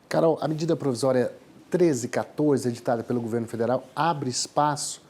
Carol, a medida provisória 1314, editada pelo governo federal, abre espaço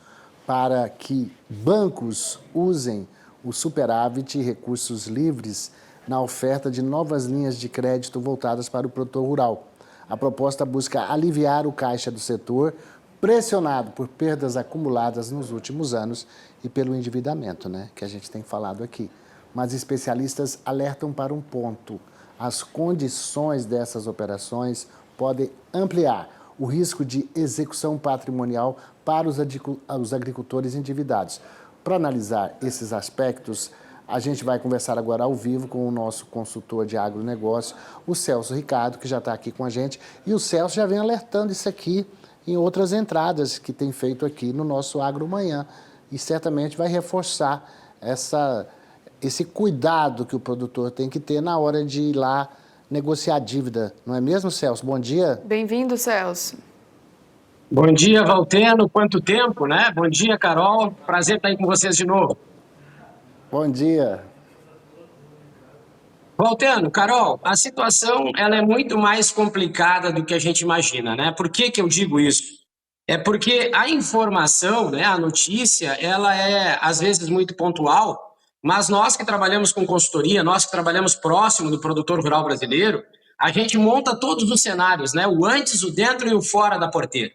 para que bancos usem o superávit e recursos livres na oferta de novas linhas de crédito voltadas para o produtor rural. A proposta busca aliviar o caixa do setor, pressionado por perdas acumuladas nos últimos anos e pelo endividamento, que a gente tem falado aqui. Mas especialistas alertam para um ponto: as condições dessas operações podem ampliar o risco de execução patrimonial para os agricultores endividados. Para analisar esses aspectos, a gente vai conversar agora ao vivo com o nosso consultor de agronegócio, o Celso Ricardo, que já está aqui com a gente. E o Celso já vem alertando isso aqui em outras entradas que tem feito aqui no nosso Agro Manhã. E certamente vai reforçar esse cuidado que o produtor tem que ter na hora de ir lá negociar dívida. Não é mesmo, Celso? Bom dia. Bem-vindo, Celso. Bom dia, Valteno. Quanto tempo, né? Bom dia, Carol. Prazer estar aí com vocês de novo. Bom dia. Valteno, Carol, a situação ela é muito mais complicada do que a gente imagina, né? Por que eu digo isso? É porque a informação, né, a notícia, ela é às vezes muito pontual, mas nós que trabalhamos com consultoria, nós que trabalhamos próximo do produtor rural brasileiro, a gente monta todos os cenários, né? O antes, o dentro e o fora da porteira.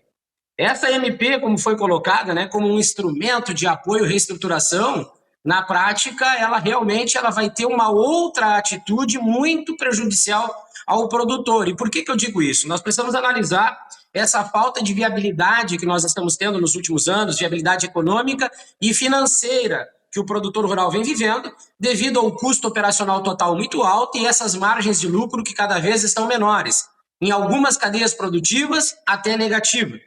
Essa MP, como foi colocada, né, como um instrumento de apoio e reestruturação, na prática, ela realmente vai ter uma outra atitude muito prejudicial ao produtor. E por que eu digo isso? Nós precisamos analisar essa falta de viabilidade que nós estamos tendo nos últimos anos, viabilidade econômica e financeira que o produtor rural vem vivendo, devido ao custo operacional total muito alto e essas margens de lucro que cada vez estão menores, em algumas cadeias produtivas até negativas.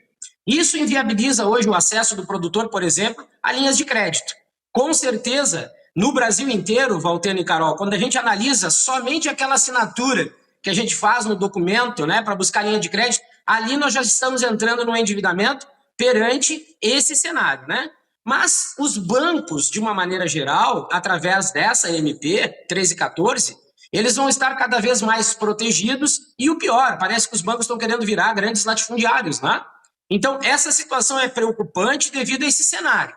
Isso inviabiliza hoje o acesso do produtor, por exemplo, a linhas de crédito. Com certeza, no Brasil inteiro, Valteno e Carol, quando a gente analisa somente aquela assinatura que a gente faz no documento, né, para buscar linha de crédito, ali nós já estamos entrando no endividamento perante esse cenário, né? Mas os bancos, de uma maneira geral, através dessa MP 1314, eles vão estar cada vez mais protegidos e o pior, parece que os bancos estão querendo virar grandes latifundiários, né? Então, essa situação é preocupante devido a esse cenário.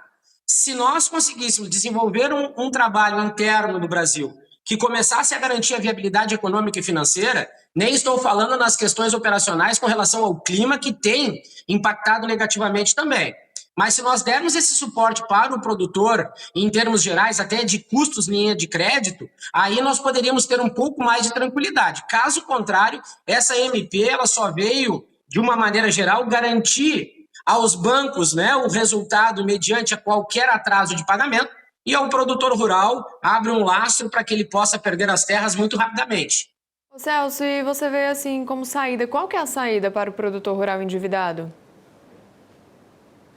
Se nós conseguíssemos desenvolver um trabalho interno no Brasil que começasse a garantir a viabilidade econômica e financeira, nem estou falando nas questões operacionais com relação ao clima, que tem impactado negativamente também. Mas se nós dermos esse suporte para o produtor, em termos gerais, até de custos linha de crédito, aí nós poderíamos ter um pouco mais de tranquilidade. Caso contrário, essa MP ela só veio, de uma maneira geral, garantir aos bancos, né, o resultado mediante a qualquer atraso de pagamento, e ao produtor rural abre um lastro para que ele possa perder as terras muito rapidamente. Celso, e você vê assim como saída, qual que é a saída para o produtor rural endividado?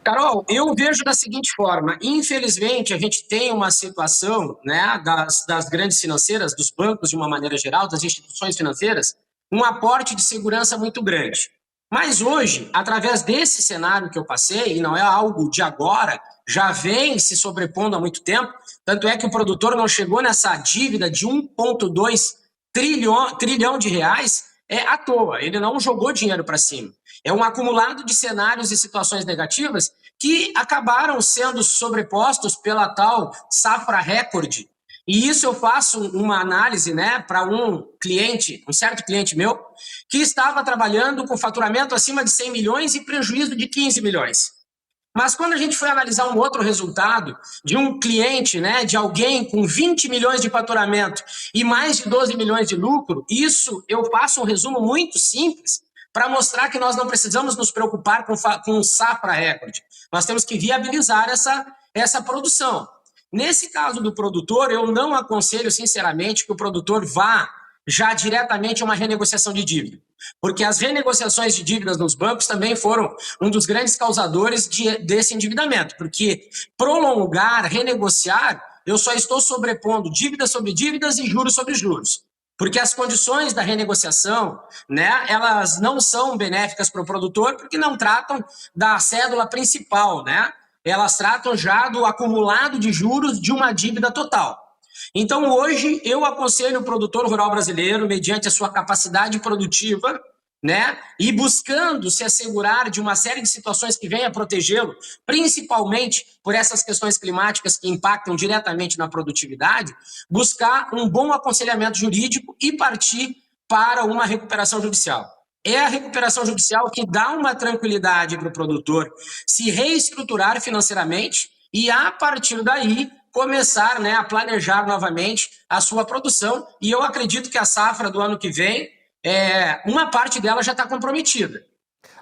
Carol, eu vejo da seguinte forma: infelizmente a gente tem uma situação, né, das grandes financeiras, dos bancos de uma maneira geral, das instituições financeiras, um aporte de segurança muito grande. Mas hoje, através desse cenário que eu passei, e não é algo de agora, já vem se sobrepondo há muito tempo, tanto é que o produtor não chegou nessa dívida de 1,2 trilhão de reais à toa, ele não jogou dinheiro para cima. É um acumulado de cenários e situações negativas que acabaram sendo sobrepostos pela tal safra recorde. E isso eu faço uma análise, né, para um cliente, um certo cliente meu, que estava trabalhando com faturamento acima de 100 milhões e prejuízo de 15 milhões. Mas quando a gente foi analisar um outro resultado de um cliente, né, de alguém com 20 milhões de faturamento e mais de 12 milhões de lucro, isso eu faço um resumo muito simples para mostrar que nós não precisamos nos preocupar com safra recorde. Nós temos que viabilizar essa produção. Nesse caso do produtor, eu não aconselho, sinceramente, que o produtor vá já diretamente a uma renegociação de dívida, porque as renegociações de dívidas nos bancos também foram um dos grandes causadores desse endividamento, porque prolongar, renegociar, eu só estou sobrepondo dívidas sobre dívidas e juros sobre juros. Porque as condições da renegociação, né, elas não são benéficas para o produtor, porque não tratam da cédula principal, né? Elas tratam já do acumulado de juros de uma dívida total. Então, hoje, eu aconselho o produtor rural brasileiro, mediante a sua capacidade produtiva, né, e buscando se assegurar de uma série de situações que venham a protegê-lo, principalmente por essas questões climáticas que impactam diretamente na produtividade, buscar um bom aconselhamento jurídico e partir para uma recuperação judicial. É a recuperação judicial que dá uma tranquilidade para o produtor se reestruturar financeiramente e, a partir daí, começar, né, a planejar novamente a sua produção. E eu acredito que a safra do ano que vem, uma parte dela já está comprometida.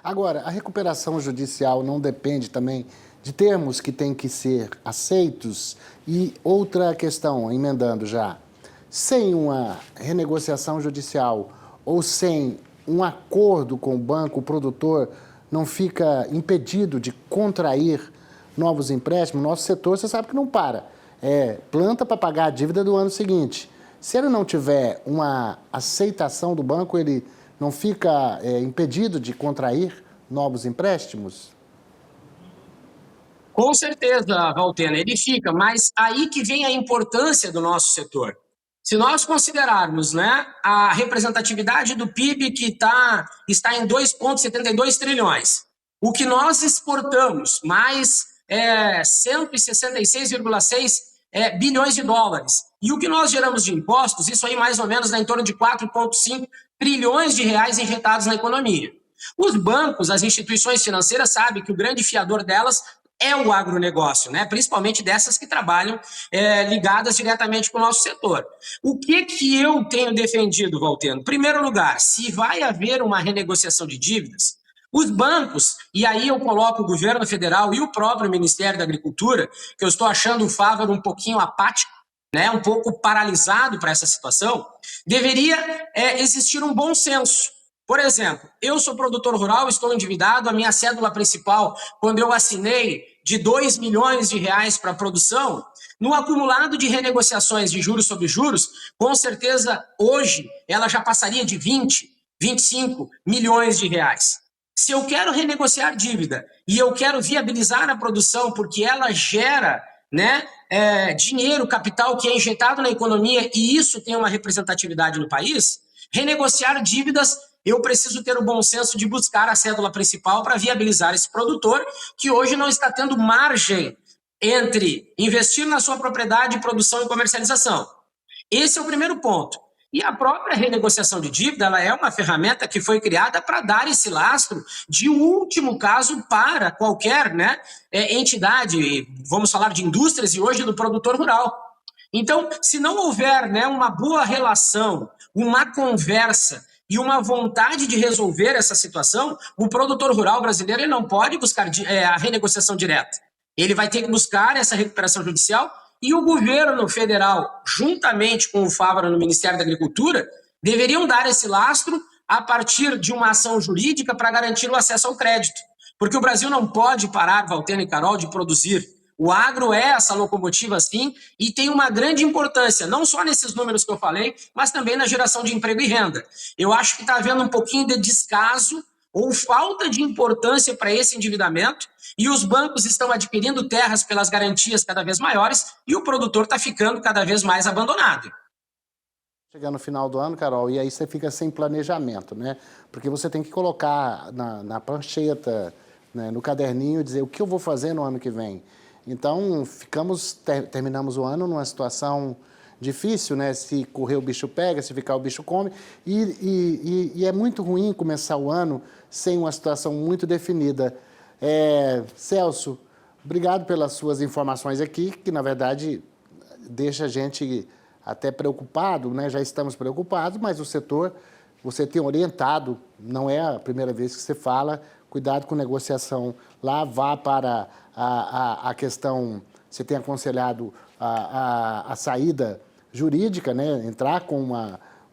Agora, a recuperação judicial não depende também de termos que têm que ser aceitos? E outra questão, emendando já, sem uma renegociação judicial ou sem um acordo com o banco, o produtor não fica impedido de contrair novos empréstimos? Nosso setor, você sabe que não para. Planta para pagar a dívida do ano seguinte. Se ele não tiver uma aceitação do banco, ele não fica impedido de contrair novos empréstimos? Com certeza, Valtena, ele fica, mas aí que vem a importância do nosso setor. Se nós considerarmos, né, a representatividade do PIB que está em 2,72 trilhões, o que nós exportamos, mais 166,6 bilhões de dólares, e o que nós geramos de impostos, isso aí mais ou menos em torno de 4,5 trilhões de reais injetados na economia. Os bancos, as instituições financeiras sabem que o grande fiador delas é o agronegócio, né? Principalmente dessas que trabalham ligadas diretamente com o nosso setor. O que eu tenho defendido, Valteno? Em primeiro lugar, se vai haver uma renegociação de dívidas, os bancos, e aí eu coloco o governo federal e o próprio Ministério da Agricultura, que eu estou achando o Fávaro um pouquinho apático, né, um pouco paralisado para essa situação, deveria existir um bom senso. Por exemplo, eu sou produtor rural, estou endividado, a minha cédula principal, quando eu assinei de 2 milhões de reais para a produção, no acumulado de renegociações de juros sobre juros, com certeza hoje ela já passaria de 20, 25 milhões de reais. Se eu quero renegociar dívida e eu quero viabilizar a produção porque ela gera, né, dinheiro, capital que é injetado na economia e isso tem uma representatividade no país, renegociar dívidas, eu preciso ter o bom senso de buscar a cédula principal para viabilizar esse produtor que hoje não está tendo margem entre investir na sua propriedade, produção e comercialização. Esse é o primeiro ponto. E a própria renegociação de dívida, ela é uma ferramenta que foi criada para dar esse lastro de último caso para qualquer, né, entidade, vamos falar de indústrias e hoje do produtor rural. Então, se não houver, né, uma boa relação, uma conversa e uma vontade de resolver essa situação, o produtor rural brasileiro ele não pode buscar a renegociação direta. Ele vai ter que buscar essa recuperação judicial e o governo federal, juntamente com o Fávaro no Ministério da Agricultura, deveriam dar esse lastro a partir de uma ação jurídica para garantir o acesso ao crédito. Porque o Brasil não pode parar, Valtena e Carol, de produzir. O agro é essa locomotiva, sim, e tem uma grande importância, não só nesses números que eu falei, mas também na geração de emprego e renda. Eu acho que está havendo um pouquinho de descaso ou falta de importância para esse endividamento, e os bancos estão adquirindo terras pelas garantias cada vez maiores, e o produtor está ficando cada vez mais abandonado. Chegando no final do ano, Carol, e aí você fica sem planejamento, né? Porque você tem que colocar na prancheta, né, no caderninho, dizer o que eu vou fazer no ano que vem. Então, terminamos o ano numa situação difícil, né? Se correr o bicho pega, se ficar o bicho come. E é muito ruim começar o ano sem uma situação muito definida. Celso, obrigado pelas suas informações aqui, que na verdade deixa a gente até preocupado, né? Já estamos preocupados, mas o setor, você tem orientado, não é a primeira vez que você fala, cuidado com negociação lá, vá para a questão, você tem aconselhado a saída jurídica, né? Entrar com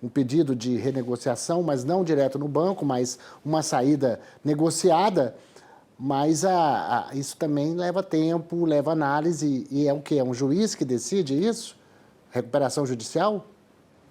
um pedido de renegociação, mas não direto no banco, mas uma saída negociada, mas isso também leva tempo, leva análise, e é o quê? É um juiz que decide isso? Recuperação judicial?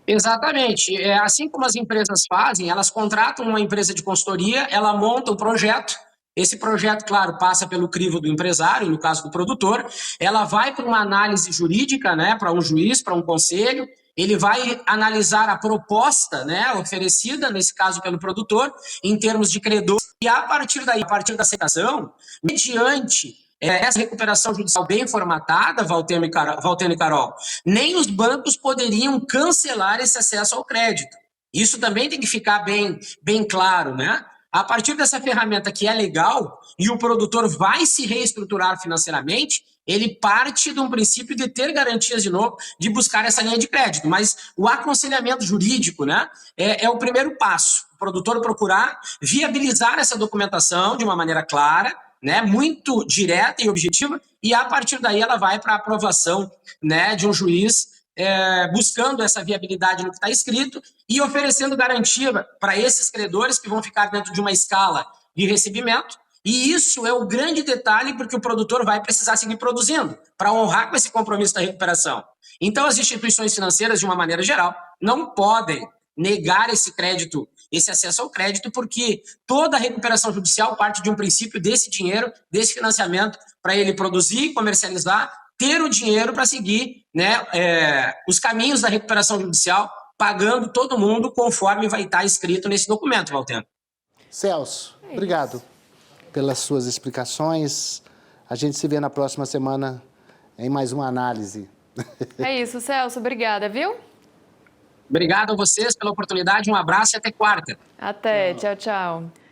Exatamente. Assim como as empresas fazem, elas contratam uma empresa de consultoria, ela monta um projeto. Esse projeto, claro, passa pelo crivo do empresário, no caso do produtor. Ela vai para uma análise jurídica, né, para um juiz, para um conselho. ele vai analisar a proposta, né, oferecida, nesse caso pelo produtor, em termos de credor, e a partir daí, a partir da aceitação, mediante essa recuperação judicial bem formatada, Valtênio e Carol, nem os bancos poderiam cancelar esse acesso ao crédito. Isso também tem que ficar bem claro, né? A partir dessa ferramenta que é legal e o produtor vai se reestruturar financeiramente, ele parte de um princípio de ter garantias de novo, de buscar essa linha de crédito. Mas o aconselhamento jurídico, né, é o primeiro passo. O produtor procurar viabilizar essa documentação de uma maneira clara, né, muito direta e objetiva, e a partir daí ela vai para a aprovação, né, de um juiz, buscando essa viabilidade no que está escrito e oferecendo garantia para esses credores que vão ficar dentro de uma escala de recebimento. E isso é o grande detalhe, porque o produtor vai precisar seguir produzindo para honrar com esse compromisso da recuperação. Então, as instituições financeiras, de uma maneira geral, não podem negar esse crédito, esse acesso ao crédito, porque toda a recuperação judicial parte de um princípio desse dinheiro, desse financiamento, para ele produzir, comercializar, ter o dinheiro para seguir, né, os caminhos da recuperação judicial, pagando todo mundo conforme vai estar escrito nesse documento, Valtênio. Celso, obrigado pelas suas explicações. A gente se vê na próxima semana em mais uma análise. É isso, Celso. Obrigada, viu? Obrigado a vocês pela oportunidade, um abraço e até quarta. Até. Tchau, tchau.